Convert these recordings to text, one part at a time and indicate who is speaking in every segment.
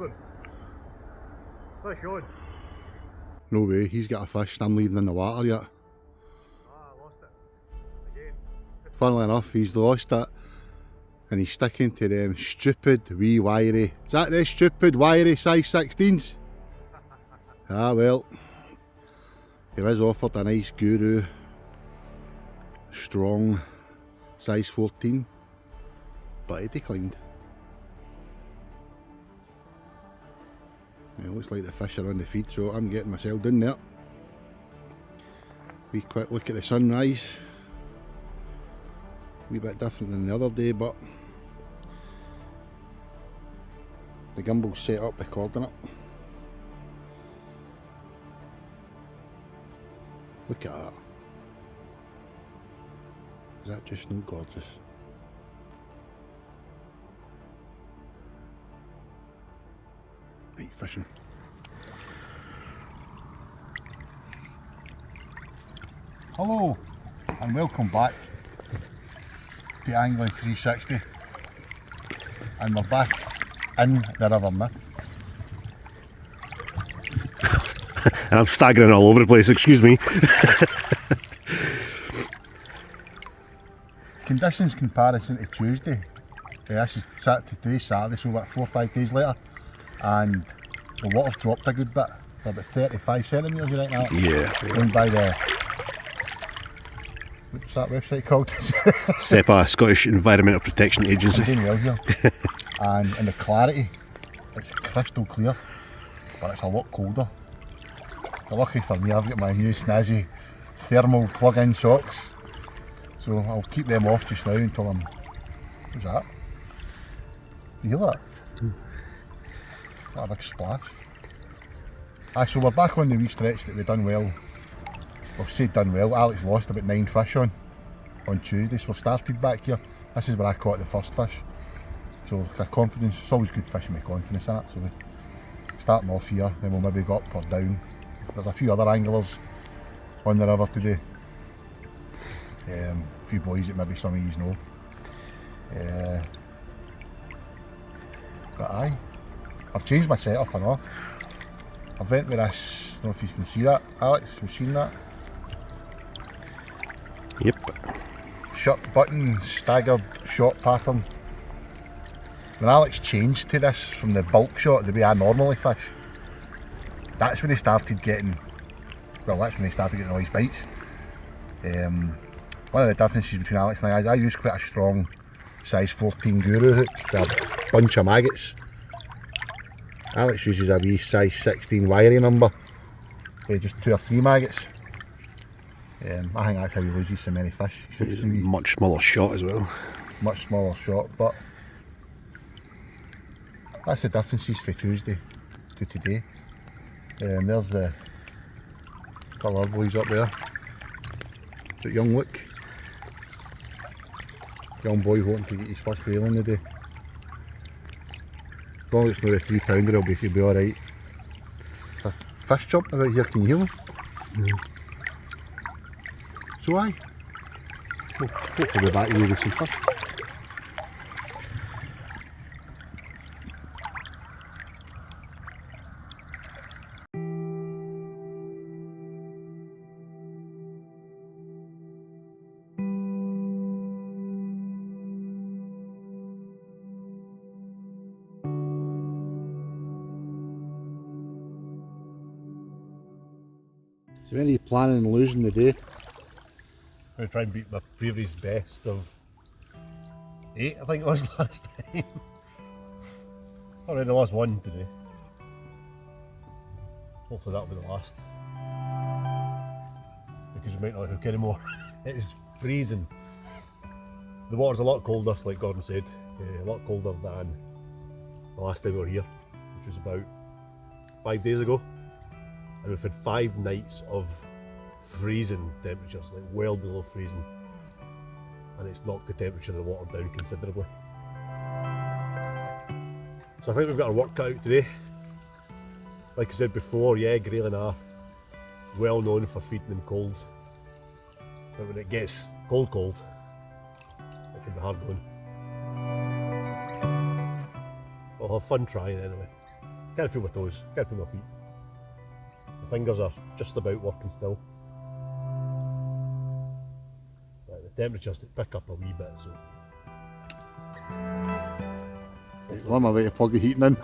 Speaker 1: bobbing. Fish on.
Speaker 2: No way, he's got a fish and I'm leaving in the water yet.
Speaker 1: Ah, I lost it. Again.
Speaker 2: Funnily enough, he's lost it and he's sticking to them stupid wee wiry. Is that the stupid wiry size 16s? Ah well, he was offered a nice guru, strong size 14, but he declined. It looks like the fish are on the feed, so I'm getting myself down there. Wee quick look at the sunrise. Wee bit different than the other day, but the gimbal's set up recording it. Look at that. Is that just no gorgeous? Right, fishing. Hello and welcome back to Angling 360, and we're back in the River Nith.
Speaker 3: And I'm staggering all over the place, excuse me.
Speaker 2: Conditions comparison to Tuesday. This is today's Saturday, so about 4 or 5 days later, and the water's dropped a good bit. They're about 35 centimetres right now.
Speaker 3: Yeah.
Speaker 2: Down by the, what's that website called?
Speaker 3: SEPA, Scottish Environmental Protection Agency.
Speaker 2: Doing well here. And in the clarity, it's crystal clear, but it's a lot colder. But lucky for me, I've got my new snazzy thermal plug-in socks, so I'll keep them off just now until I'm. What's that? You hear that? What a big splash. So we're back on the wee stretch that we've done well. We've said done well. Alex lost about 9 fish on Tuesday, so we've started back here. This is where I caught the first fish. So confidence, it's always good fishing with confidence in it. So we're starting off here, then we'll maybe go up or down. There's a few other anglers on the river today. A few boys that maybe some of you know. But aye, I've changed my setup, I know. I went with this, I don't know if you can see that, Alex, you've seen that?
Speaker 3: Yep.
Speaker 2: Shirt button, staggered shot pattern. When Alex changed to this from the bulk shot, the way I normally fish, that's when he started getting, well, that's when he started getting all his bites. One of the differences between Alex and I use quite a strong size 14 guru hook with a bunch of maggots. Alex uses a wee size 16 wiry number with just 2 or 3 maggots. I think that's how he loses so many fish.
Speaker 3: It's a much smaller shot as well.
Speaker 2: Much smaller shot, but that's the differences for Tuesday to today. There's the couple of boys up there. Got young Luke. Young boy hoping to get his first grayling today. As long as it's not a 3 pounder, he'll be alright. There's fish jumping about here, can you hear them?
Speaker 3: Mm.
Speaker 2: So aye. We'll hopefully be back here with some fish. So when are you planning on losing the day?
Speaker 1: I'm going to try and beat my previous best of 8, I think it was last time. Already lost 1 today. Hopefully that'll be the last. Because we might not hook anymore. It is freezing. The water's a lot colder, like Gordon said. A lot colder than the last time we were here, which was about 5 days ago. And we've had 5 nights of freezing temperatures, like well below freezing, and it's knocked the temperature of the water down considerably. So I think we've got our work cut out today. Like I said before, yeah, grayling are well known for feeding them cold, but when it gets cold, it can be hard going. We'll have fun trying anyway. Can't feel my toes, can't feel my feet. My fingers are just about working still. But the temperatures did pick up a wee bit, so.
Speaker 2: I'm on my way to plug the heating in.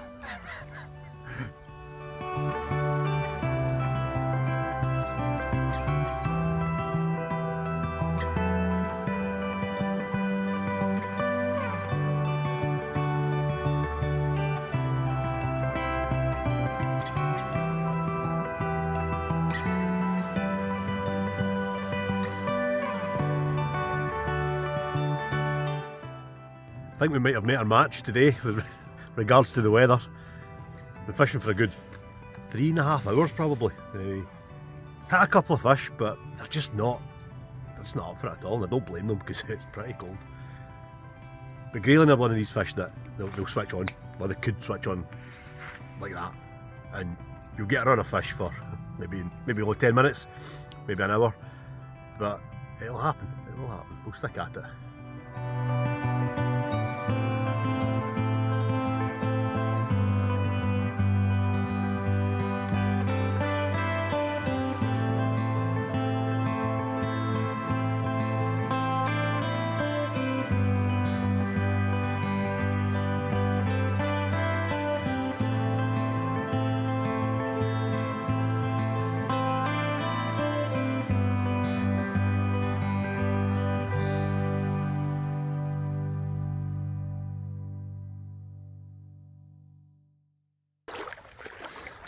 Speaker 1: I think we might have made our match today with regards to the weather. Been fishing for a good 3.5 hours probably. Had a couple of fish, but they're just not up for it at all, and I don't blame them because it's pretty cold. But grayling are one of these fish that they'll switch on, well they could switch on like that, and you'll get a run of fish for maybe only 10 minutes, maybe an hour, but it'll happen, we'll stick at it.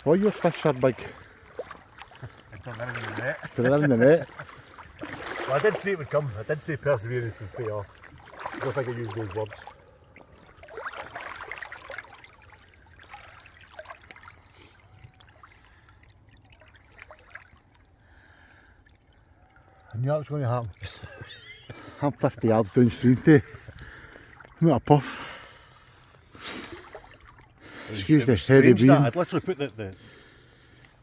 Speaker 2: All your fish are big.
Speaker 1: Until they're in the net.
Speaker 2: They're in the net.
Speaker 1: Well, I did say it would come. I did say perseverance would pay off. I don't think I used those words.
Speaker 2: I knew that was going to happen. I'm 50 yards downstream today. I'm at a puff. Excuse the heavy breathing.
Speaker 1: I'd literally put the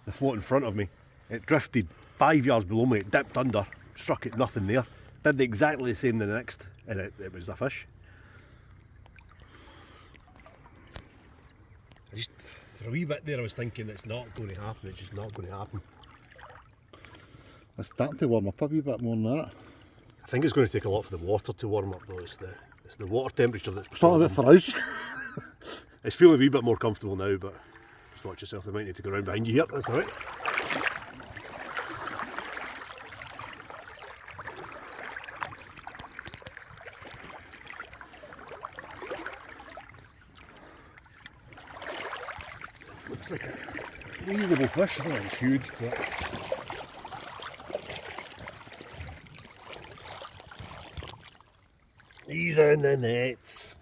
Speaker 1: float in front of me. It drifted 5 yards below me, it dipped under, struck it, nothing there. Did exactly the same the next, and it was a fish. For a wee bit there I was thinking it's not going to happen, it's just not going to happen.
Speaker 2: It's starting to warm up a wee bit more than that.
Speaker 1: I think it's going to take a lot for the water to warm up though. It's the water temperature that's
Speaker 2: It's not a bit for us.
Speaker 1: It's feeling a wee bit more comfortable now, but just watch yourself, they might need to go around behind you here, that's alright. Looks like a reasonable fish, I don't think it's huge, but he's in the nets.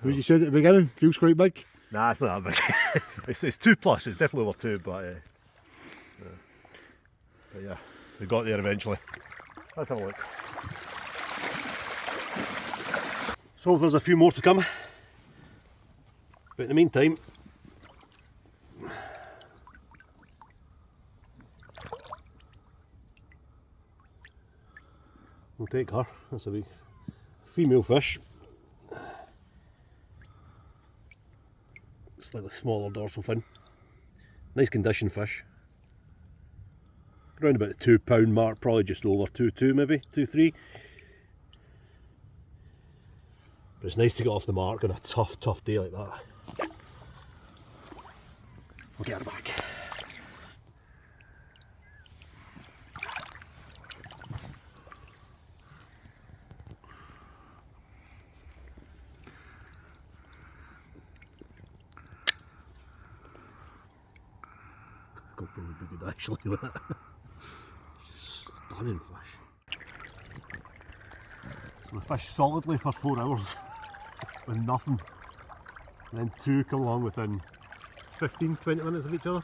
Speaker 2: What you said at the beginning, feels quite big.
Speaker 1: Nah, it's not that big. it's 2+, it's definitely over 2, but yeah, we got there eventually. Let's have a look. So there's a few more to come, but in the meantime, we'll take her. That's a wee female fish. Slightly smaller dorsal fin. Nice condition fish. Around about the 2 pound mark, probably just over 2.2 maybe, 2.3. But it's nice to get off the mark on a tough day like that. We'll get her back. Would be good actually, wouldn't it? It's just stunning fish. So we fished solidly for 4 hours with nothing, and then 2 come along within 15-20 minutes of each other.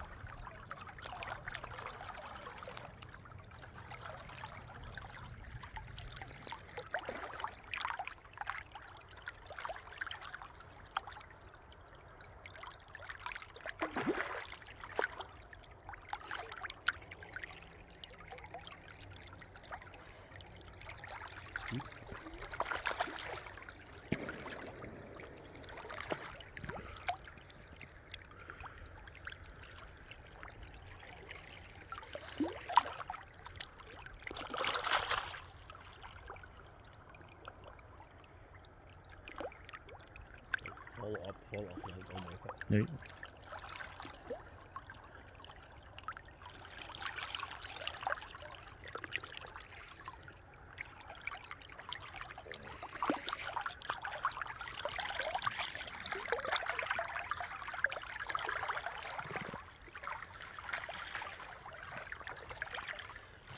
Speaker 1: Haul it up, and I'll make it.
Speaker 3: Right.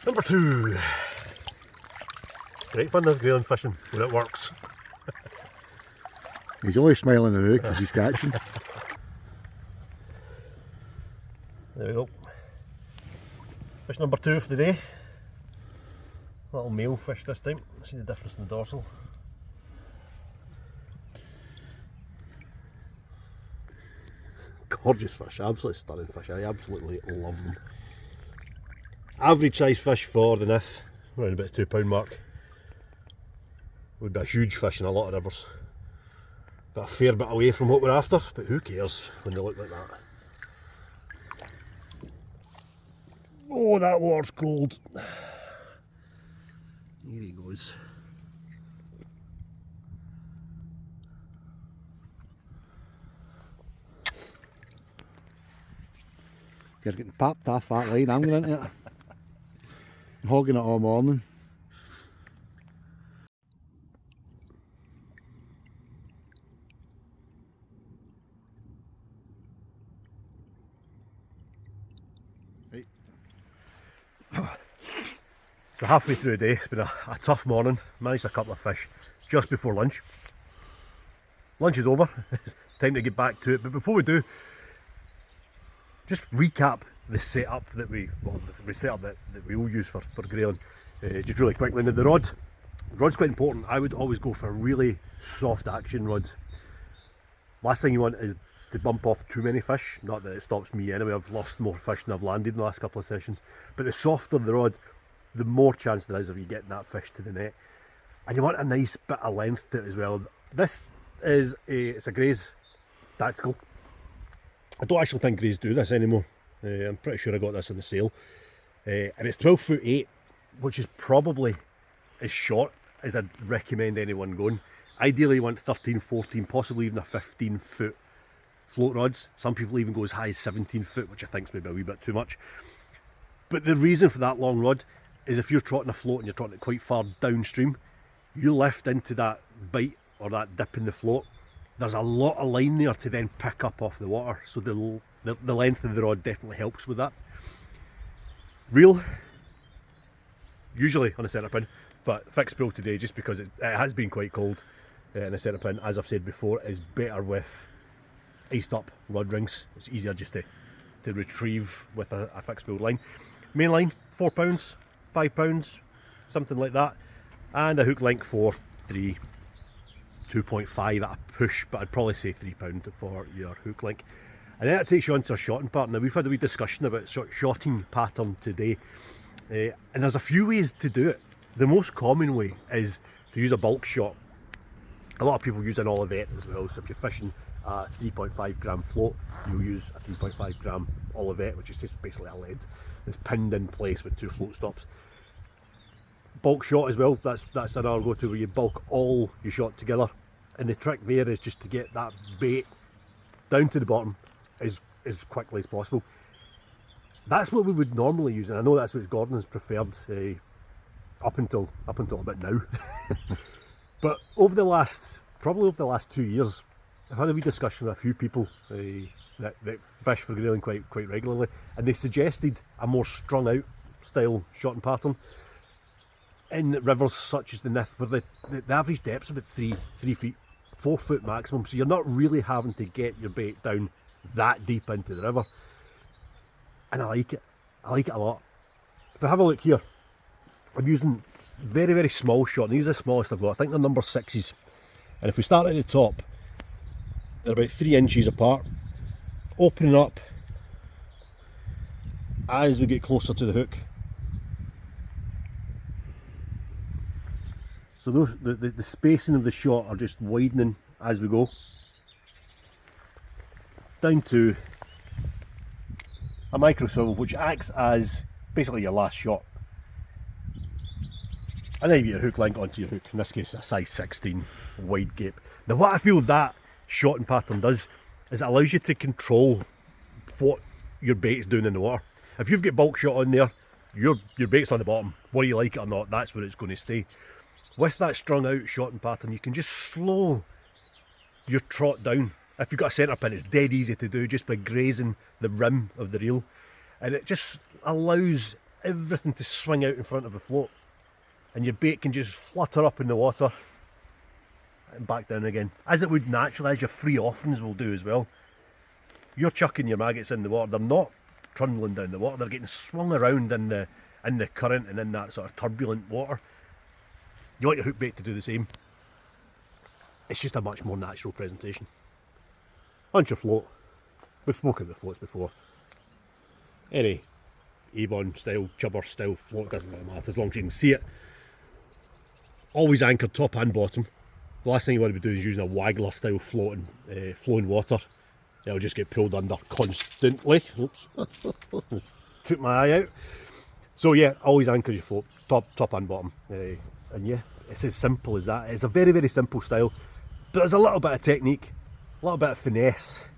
Speaker 1: Number 2. Great fun this grayling fishing when it works.
Speaker 2: He's only smiling now because he's catching.
Speaker 1: There we go. Fish number 2 for the day. Little male fish this time. See the difference in the dorsal. Gorgeous fish, absolutely stunning fish. I absolutely love them. Average size fish for the Nith, around about the £2 mark. Would be a huge fish in a lot of rivers. Got a fair bit away from what we're after, but who cares when they look like that. Oh, that water's cold. Here he goes.
Speaker 2: You're getting popped off that line, I'm going into it. I'm hogging it all morning.
Speaker 1: Right. So halfway through the day, it's been a tough morning. Managed a couple of fish just before lunch. Lunch is over, time to get back to it, but before we do, just recap the setup that we all use for grayling. Just really quickly, now the rod's quite important. I would always go for really soft action rods. Last thing you want is to bump off too many fish, not that it stops me anyway. I've lost more fish than I've landed in the last couple of sessions, but the softer the rod, the more chance there is of you getting that fish to the net. And you want a nice bit of length to it as well. This is it's a Gray's tactical. I don't actually think Grays do this anymore. I'm pretty sure I got this on the sale. And it's 12'8", which is probably as short as I'd recommend anyone going. Ideally you want 13, 14, possibly even a 15-foot float rods. Some people even go as high as 17 foot, which I think is maybe a wee bit too much. But the reason for that long rod is if you're trotting a float and you're trotting it quite far downstream, you lift into that bite or that dip in the float, there's a lot of line there to then pick up off the water, so the length of the rod definitely helps with that. Reel, usually on a centre pin, but fixed pull today just because it has been quite cold, and a centre pin, as I've said before, is better with iced up rod rings. It's easier just to retrieve with a fixed pull line. Main line, £4, £5, something like that, and a hook length for 2.5 at a push, but I'd probably say £3 for your hook link. And then that takes you on to a shotting pattern. Now we've had a wee discussion about shotting pattern today, and there's a few ways to do it. The most common way is to use a bulk shot. A lot of people use an Olivet as well, so if you're fishing a 3.5 gram float, you'll use a 3.5 gram Olivet, which is just basically a lead that's pinned in place with 2 float stops. Bulk shot as well, that's another go-to, where you bulk all your shot together, and the trick there is just to get that bait down to the bottom as quickly as possible. That's what we would normally use, and I know that's what Gordon's preferred up until about now. But probably over the last 2 years, I've had a wee discussion with a few people that fish for grayling quite regularly, and they suggested a more strung out style shotting pattern in rivers such as the Nith, where the average depth's about 3 feet, 4 foot maximum, so you're not really having to get your bait down that deep into the river. And I like it a lot. If I have a look here, I'm using very, very small shot, and these are the smallest I've got. I think they're number 6s, and if we start at the top, they're about 3 inches apart, opening up as we get closer to the hook. So the spacing of the shot are just widening as we go, down to a micro swivel, which acts as basically your last shot. And then you get a hook link onto your hook, in this case a size 16 wide gape. Now what I feel that shotting pattern does is it allows you to control what your bait's doing in the water. If you've got bulk shot on there, your bait's on the bottom, whether you like it or not, that's where it's going to stay. With that strung out shotting pattern, you can just slow your trot down. If you've got a centre pin, it's dead easy to do just by grazing the rim of the reel, and it just allows everything to swing out in front of the float, and your bait can just flutter up in the water and back down again, as it would naturally, as your free offerings will do as well. You're chucking your maggots in the water, they're not trundling down the water, they're getting swung around in the current and in that sort of turbulent water. You want your hook bait to do the same. It's just a much more natural presentation. Onto your float. We've spoken of the floats before. Any Avon style, chubber style float, doesn't really matter as long as you can see it. Always anchored top and bottom. The last thing you want to be doing is using a waggler style flowing water. It'll just get pulled under constantly. Oops. Took my eye out. So yeah, always anchor your float, top and bottom. And yeah, it's as simple as that. It's a very, very simple style, but there's a little bit of technique, a little bit of finesse.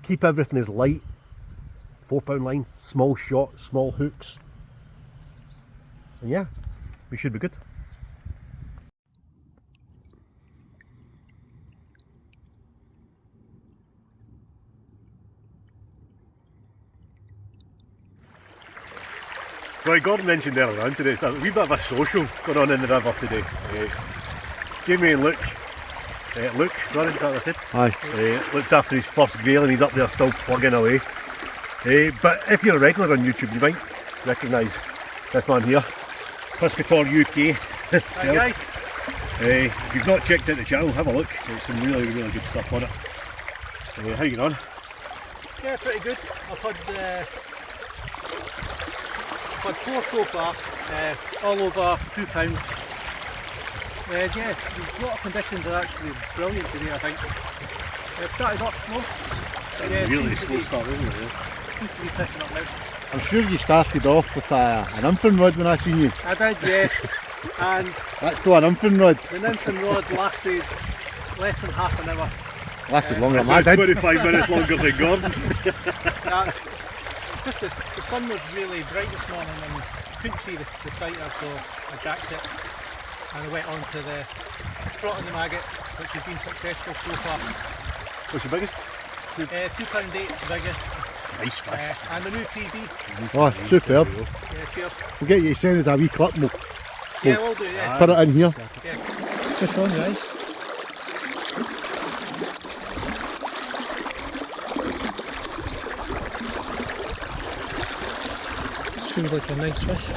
Speaker 1: Keep everything as light. 4-pound line, small shot, small hooks. And yeah, we should be good. So like Gordon mentioned earlier on today, it's a wee bit of a social going on in the river today. Jamie and Luke, Gordon, is that what I said?
Speaker 3: Aye.
Speaker 1: Luke's after his first grayling, he's up there still plugging away. But if you're a regular on YouTube, you might recognise this man here, Piscator UK.
Speaker 4: Hi guys.
Speaker 1: If you've not checked out the channel, have a look. There's some really, really good stuff on it. How you getting on?
Speaker 4: Yeah, pretty good. I've had 4 so far, all over £2. Yeah, the water conditions are actually brilliant today, I think. It started off slow. Yeah,
Speaker 1: Really slow start, isn't it?
Speaker 4: Seems to be picking up now.
Speaker 2: I'm sure you started off with an infant rod when I seen you.
Speaker 4: I did, yes. And
Speaker 2: That's not an infant rod.
Speaker 4: the nymphin rod lasted less than half an hour.
Speaker 2: Lasted longer than
Speaker 1: About
Speaker 2: I did.
Speaker 1: 25 minutes longer than Gordon.
Speaker 4: Just the sun was really bright this morning and couldn't see the sighter, so I jacked it and I went on to the Trotting the maggot, which has been successful so far.
Speaker 1: What's your biggest?
Speaker 4: £2.8 is the biggest,
Speaker 1: Nice fish.
Speaker 4: and the new PB.
Speaker 2: Oh, superb.
Speaker 4: Yeah, cheers.
Speaker 2: We'll get you to send us a wee clip and we'll
Speaker 4: Yeah, we'll do, yeah.
Speaker 2: put it in here.
Speaker 4: Yeah. Fish on, guys. Seems like a nice fish.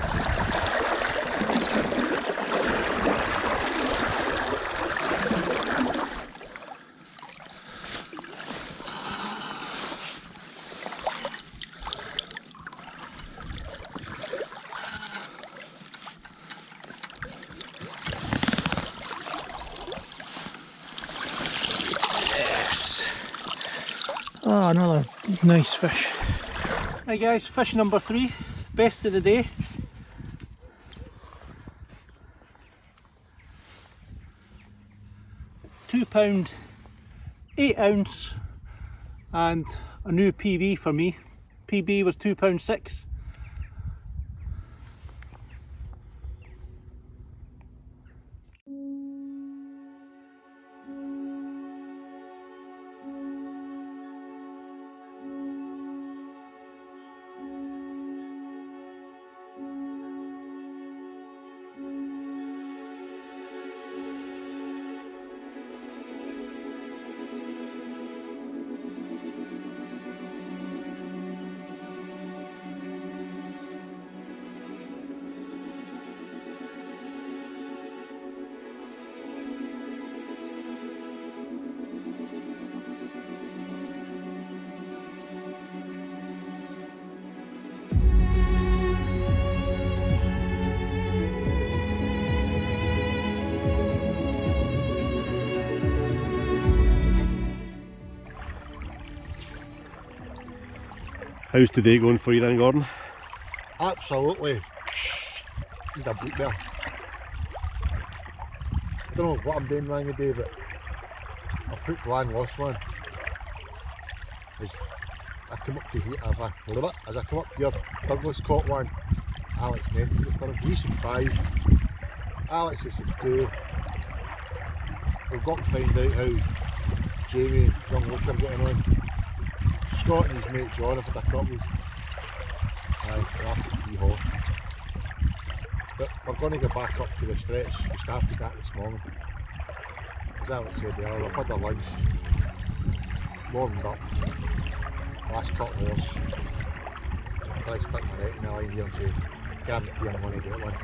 Speaker 4: Ah, another nice fish. Hi guys, fish number 3, best of the day. £2, 8 ounce, and a new PB for me. PB was £2.6.
Speaker 1: How's today going for you then, Gordon?
Speaker 2: Absolutely. Need a boot there. I don't know what I'm doing wrong today, but I put one, lost one. As I come up to here, as I come up here, Douglas caught one. Alex Nith was for him. He said 5. Alex has said 2. We've got to find out how Jamie and young Luke are getting on. Scott and his mate John have had a couple. Aye, they're after 3 horse. But we're going to go back up to the stretch we started at this morning. As Alex said there, we've had our lunch, warmed up, last cut horse. I stuck my neck in the line here and say, guarantee I'm going to get one.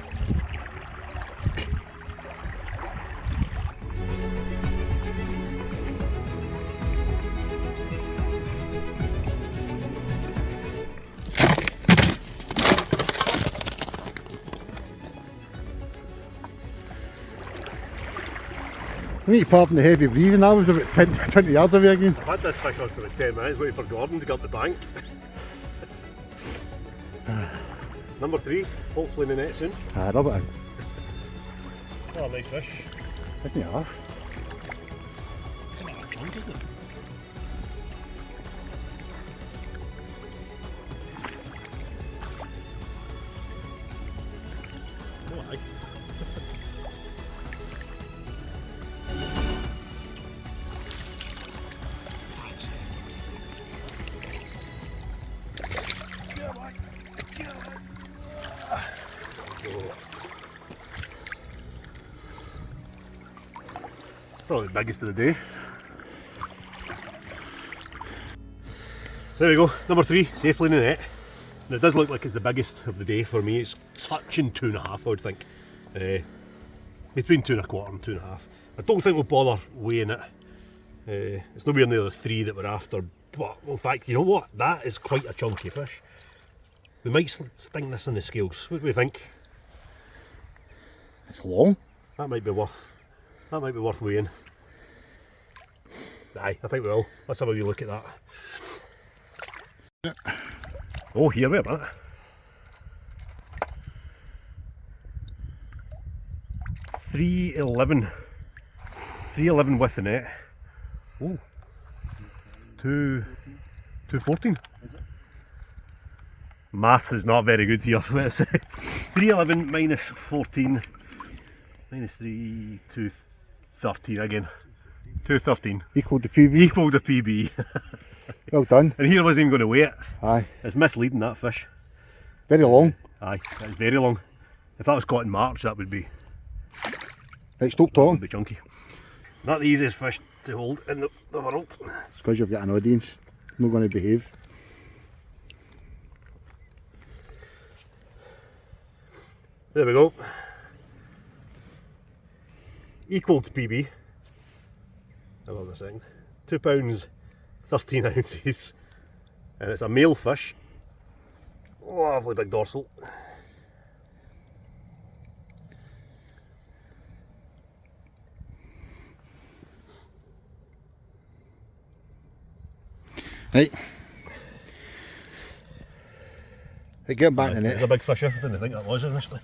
Speaker 3: I need to pardon the heavy breathing. I was about 20 yards away again.
Speaker 1: I've had this fish on for about 10 minutes waiting for Gordon to get up the bank. Number 3, hopefully in the net soon.
Speaker 3: Rub it in.
Speaker 1: Oh, nice fish.
Speaker 3: Isn't it half?
Speaker 1: It's not a chunk, isn't it? Oh, aye. Probably the biggest of the day. So there we go, number 3, safely in the net. And it does look like it's the biggest of the day for me. It's touching 2.5, I would think. Between 2 1/4 and 2.5. I don't think we'll bother weighing it. It's nowhere near the 3 that we're after, but in fact, you know what? That is quite a chunky fish. We might sting this in the scales. What do we think?
Speaker 3: It's long.
Speaker 1: That might be worth weighing. Aye, I think we will. Let's have a wee look at that. Oh, here, wait a minute. 311. 311 with the net. Oh. 214. Maths is not very good here. 311 minus 14 minus 3, 213 again. 213.
Speaker 3: Equal to PB.
Speaker 1: Equal to PB.
Speaker 3: Well done.
Speaker 1: And here wasn't even going to weigh it.
Speaker 3: Aye.
Speaker 1: It's misleading, that fish.
Speaker 3: Very long.
Speaker 1: Aye, it's very long. If that was caught in March, that would be,
Speaker 3: Right, stop
Speaker 1: would
Speaker 3: talking.
Speaker 1: be chunky. Not the easiest fish to hold in the world.
Speaker 3: It's because you've got an audience. I'm not going to behave.
Speaker 1: There we go. Equal to PB. Hold on a second. £2, 13 ounces. And it's a male fish. Lovely big dorsal.
Speaker 3: Right. Right, get him back in the
Speaker 1: It's
Speaker 3: net.
Speaker 1: a big fish. I didn't think that was initially.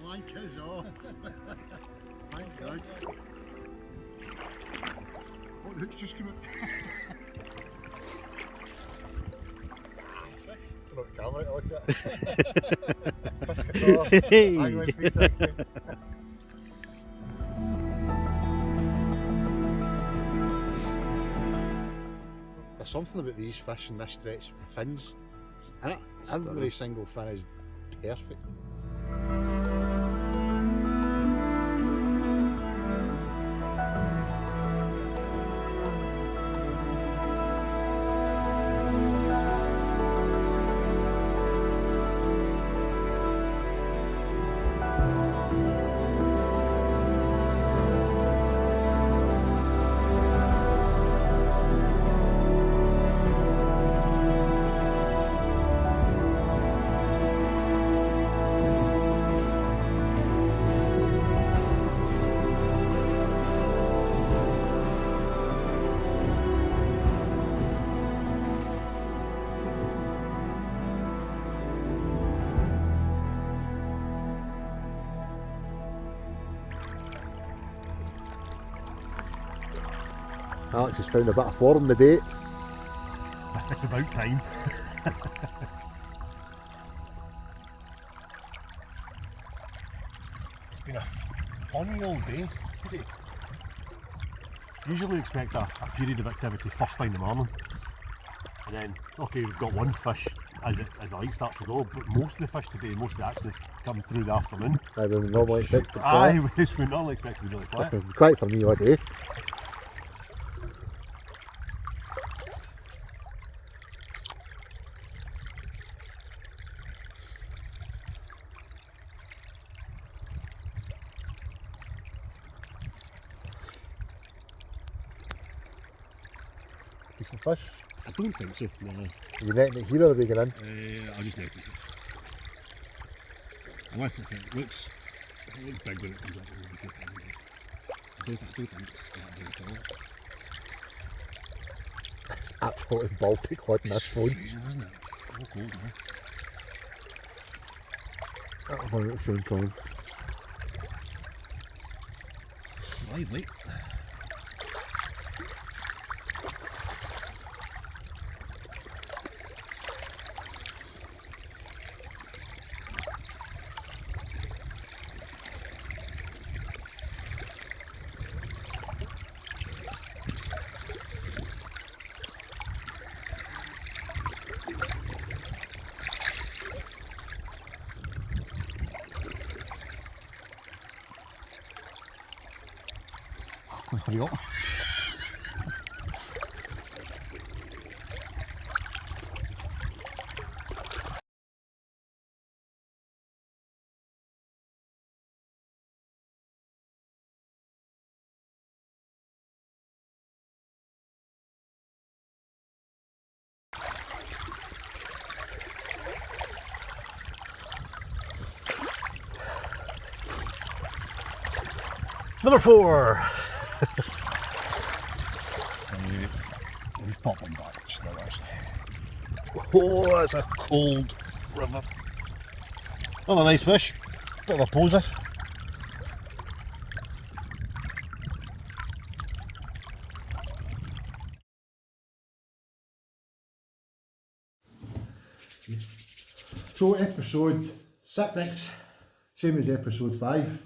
Speaker 2: Blankers off. Thank God. Oh, the hook's just come out. Look at the camera, look at it. Piscator. I went 360. There's something about these fish in this stretch with fins. Every single fin is perfect. Alex has found a bit of form today.
Speaker 1: It's about time. It's been a funny old day today. Usually expect a period of activity first thing in the morning. And then, okay, we've got one fish as the light starts to go, but most of the fish today, most of the action has come through the afternoon.
Speaker 2: I would normally expect to be
Speaker 1: Aye,
Speaker 2: quiet.
Speaker 1: which we normally expect to be really quiet.
Speaker 2: It's been quiet for me all day. Decent fish.
Speaker 1: I don't think so, no.
Speaker 2: Are you netting it here or are we going in?
Speaker 1: I'll just net it. Unless it looks big when it comes up. I don't think it's that big at all.
Speaker 2: It's absolutely Baltic holding this phone.
Speaker 1: Freezing, isn't it? So cold now.
Speaker 2: That'll bring it soon, Colin.
Speaker 1: Lively.
Speaker 2: Hurry up.
Speaker 1: Number 4. We've popped one back just now actually. Oh, that's a cold river. Another nice fish, bit of a poser.
Speaker 2: So episode 6, same as episode 5,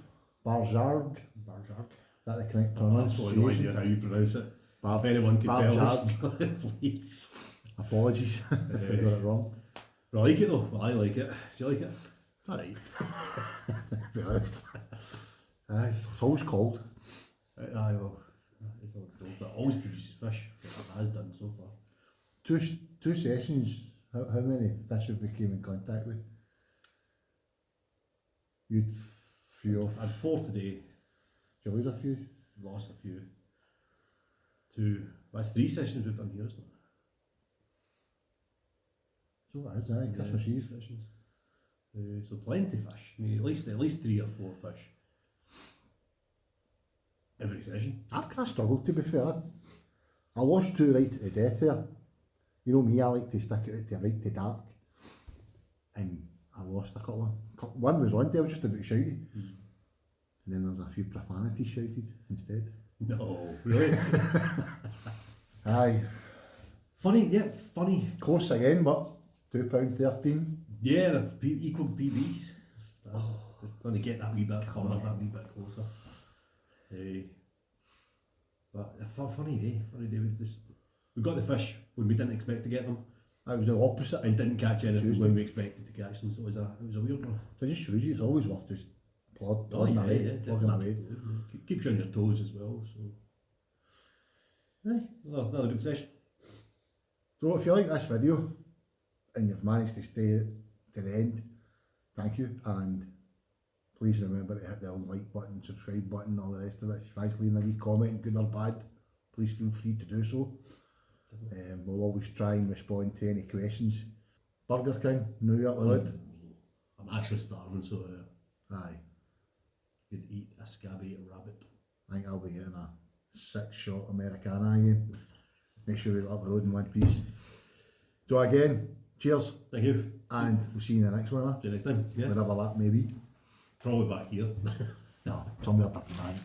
Speaker 2: Barjarg. Is that the correct
Speaker 1: Absolutely no idea
Speaker 2: pronunciation?
Speaker 1: how you pronounce it. If anyone could tell us,
Speaker 2: Barjarg.
Speaker 1: please.
Speaker 2: Apologies if I got it wrong.
Speaker 1: I like it though. I like it. Do you like it?
Speaker 2: Alright. To be honest. It's always cold.
Speaker 1: Aye, well, it's always cold, but it always produces fish. It has done so far.
Speaker 2: Two sessions, how many fish have we came in contact with? You'd few off.
Speaker 1: I had 4 today.
Speaker 2: Did you lose a few?
Speaker 1: Lost a few. 2. That's 3 sessions we've done here, isn't it?
Speaker 2: So that is, aye, Christmas Eve.
Speaker 1: Sessions. So plenty fish. I mean, at least 3 or 4 fish every session.
Speaker 2: I've kind of struggled, to be fair. I lost 2 right to death there. You know me, I like to stick it out to right to dark. And I lost a couple. One was on there, I was just about shouty. And then there was a few profanities shouted instead.
Speaker 1: No, really?
Speaker 2: Aye.
Speaker 1: Funny, yeah, funny.
Speaker 2: Close again, but £2.13.
Speaker 1: Yeah, equal PB. Just trying to get that wee bit further, that wee bit closer. But funny day. We got the fish when we didn't expect to get them.
Speaker 2: I was the opposite.
Speaker 1: and didn't catch anything
Speaker 2: Tuesday.
Speaker 1: when we expected to catch them, so it was a weird one.
Speaker 2: So it just shows you it's always worth just plugging
Speaker 1: Oh, yeah,
Speaker 2: away,
Speaker 1: yeah,
Speaker 2: plugging
Speaker 1: definitely.
Speaker 2: away.
Speaker 1: Keeps you on your toes as well, so. Aye, another good session.
Speaker 2: So if you like this video and you've managed to stay to the end, thank you, and please remember to hit the old like button, subscribe button, all the rest of it. If you fancy leaving a wee comment, good or bad, please feel free to do so. We'll always try and respond to any questions. Burger King, New York Road.
Speaker 1: I'm actually starving, so
Speaker 2: Aye,
Speaker 1: could eat a scabby rabbit.
Speaker 2: I think I'll be getting a 6-shot Americana again. Make sure we let the road in one piece. So again, cheers,
Speaker 1: Thank you.
Speaker 2: and we'll see you in the next one,
Speaker 1: See you next time. Yeah.
Speaker 2: wherever that may be.
Speaker 1: Probably back here.
Speaker 2: No, somewhere different.